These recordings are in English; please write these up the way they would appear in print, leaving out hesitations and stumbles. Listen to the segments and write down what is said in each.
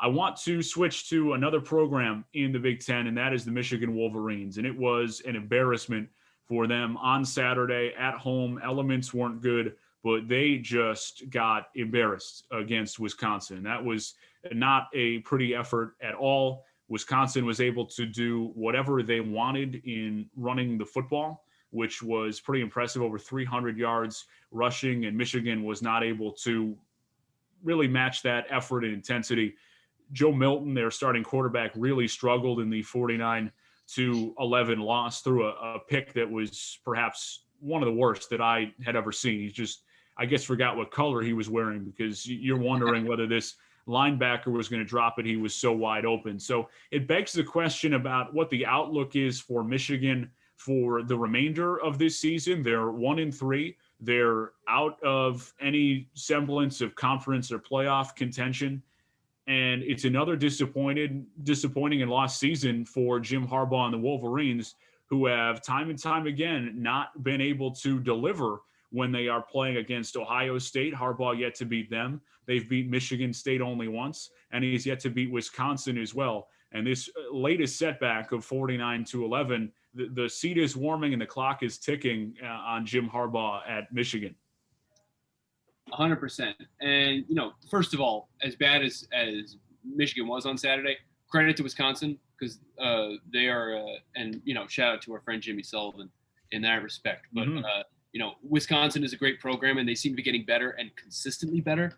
I want to switch to another program in the Big Ten, and that is the Michigan Wolverines. And it was an embarrassment for them on Saturday at home. Elements weren't good, but they just got embarrassed against Wisconsin. That was not a pretty effort at all. Wisconsin was able to do whatever they wanted in running the football, which was pretty impressive, over 300 yards rushing, and Michigan was not able to really match that effort and intensity. Joe Milton, their starting quarterback, really struggled in the 49-11 loss through a pick that was perhaps one of the worst that I had ever seen. He just, I guess, forgot what color he was wearing, because you're wondering whether this linebacker was going to drop it. He was so wide open. So it begs the question about what the outlook is for Michigan for the remainder of this season. They're 1-3. They're out of any semblance of conference or playoff contention. And it's another disappointing and lost season for Jim Harbaugh and the Wolverines, who have time and time again not been able to deliver when they are playing against Ohio State. Harbaugh yet to beat them. They've beat Michigan State only once, and he's yet to beat Wisconsin as well. And this latest setback of 49-11, the seat is warming and the clock is ticking on Jim Harbaugh at Michigan. 100%. And, first of all, as bad as Michigan was on Saturday, credit to Wisconsin, because they are, and, shout out to our friend Jimmy Sullivan in that respect. But, Wisconsin is a great program, and they seem to be getting better and consistently better.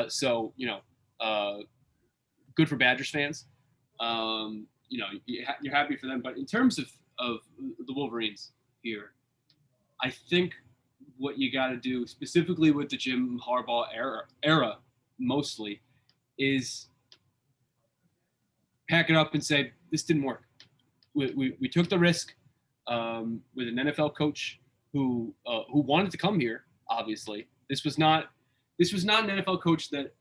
So, good for Badgers fans. You're happy for them. But in terms of the Wolverines here, I think what you got to do, specifically with the Jim Harbaugh era mostly, is pack it up and say, this didn't work. We took the risk with an NFL coach who wanted to come here. Obviously, this was not an NFL coach that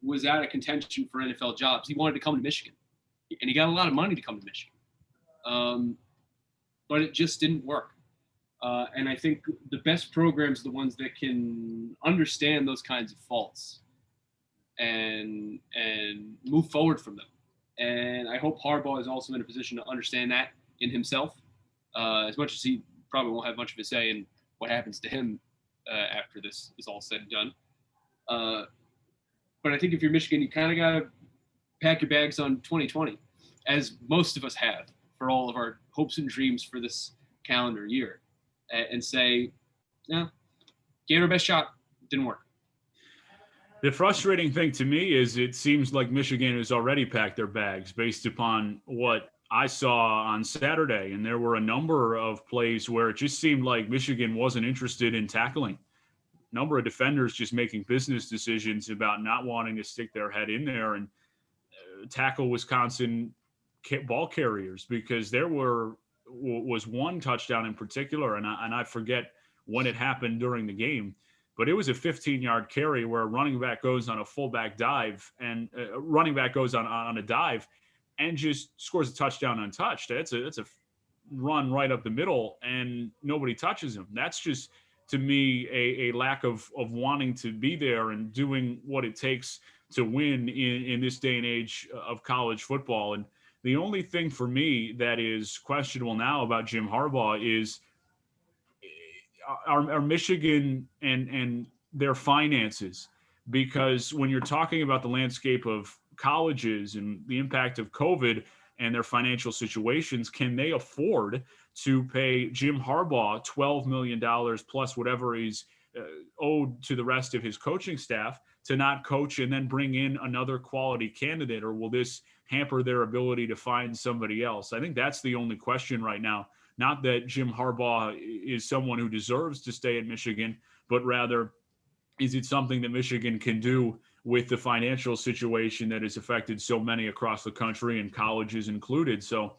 was out of contention for NFL jobs. He wanted to come to Michigan, and he got a lot of money to come to Michigan. But it just didn't work. And I think the best programs are the ones that can understand those kinds of faults and move forward from them. And I hope Harbaugh is also in a position to understand that in himself, as much as he probably won't have much of a say in what happens to him after this is all said and done. But I think if you're Michigan, you kind of got to pack your bags on 2020, as most of us have for all of our hopes and dreams for this calendar year, and say, no, gave it our best shot, didn't work. The frustrating thing to me is it seems like Michigan has already packed their bags based upon what I saw on Saturday. And there were a number of plays where it just seemed like Michigan wasn't interested in tackling. A number of defenders just making business decisions about not wanting to stick their head in there and tackle Wisconsin ball carriers, because there was one touchdown in particular, and I forget when it happened during the game, but it was a 15-yard carry where a running back goes on a fullback dive, and a running back goes on a dive and just scores a touchdown untouched. It's a run right up the middle, and nobody touches him. That's just, to me, a lack of wanting to be there and doing what it takes to win in this day and age of college football. And the only thing for me that is questionable now about Jim Harbaugh is are Michigan and their finances. Because when you're talking about the landscape of colleges and the impact of COVID and their financial situations, can they afford to pay Jim Harbaugh $12 million plus whatever he's owed to the rest of his coaching staff to not coach and then bring in another quality candidate? Or will this hamper their ability to find somebody else? I think that's the only question right now. Not that Jim Harbaugh is someone who deserves to stay at Michigan, but rather, is it something that Michigan can do with the financial situation that has affected so many across the country, and colleges included? So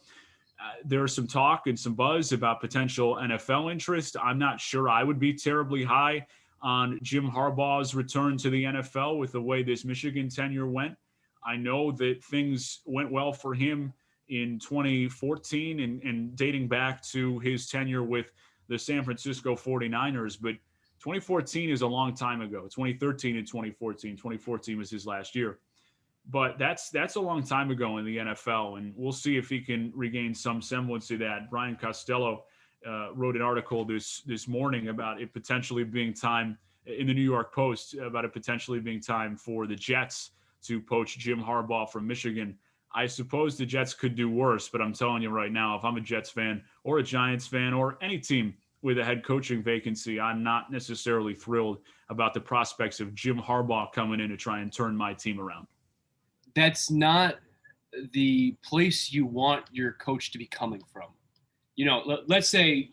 there's some talk and some buzz about potential NFL interest. I'm not sure I would be terribly high on Jim Harbaugh's return to the NFL with the way this Michigan tenure went. I know that things went well for him in 2014 and dating back to his tenure with the San Francisco 49ers, but 2014 is a long time ago. 2013 and 2014. 2014 was his last year. but that's a long time ago in the NFL, and we'll see if he can regain some semblance of that. Brian Costello wrote an article this morning about it potentially being time in the New York Post about it potentially being time for the Jets to poach Jim Harbaugh from Michigan. I suppose the Jets could do worse, but I'm telling you right now, if I'm a Jets fan or a Giants fan or any team with a head coaching vacancy, I'm not necessarily thrilled about the prospects of Jim Harbaugh coming in to try and turn my team around. That's not the place you want your coach to be coming from. You know, let's say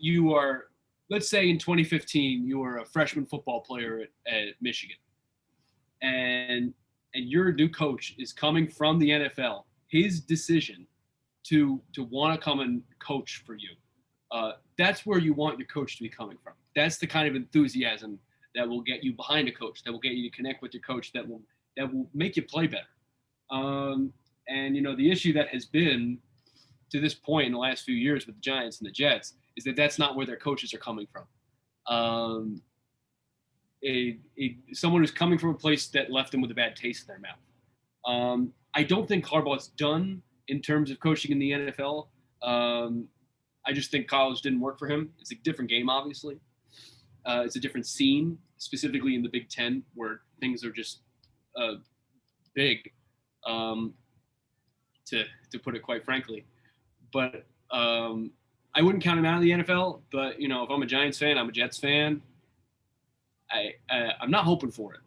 in 2015 you were a freshman football player at Michigan, and your new coach is coming from the NFL. His decision to want to come and coach for you, that's where you want your coach to be coming from. That's the kind of enthusiasm that will get you behind a coach, that will get you to connect with your coach, that will make you play better. And you know, the issue that has been to this point in the last few years with the Giants and the Jets is that that's not where their coaches are coming from. Someone who's coming from a place that left them with a bad taste in their mouth. I don't think Harbaugh's done in terms of coaching in the NFL. I just think college didn't work for him. It's a different game, obviously. It's a different scene, specifically in the Big Ten, where things are just big, to put it quite frankly. But I wouldn't count him out of the NFL. But you know, if I'm a Giants fan, I'm a Jets fan. I'm not hoping for it.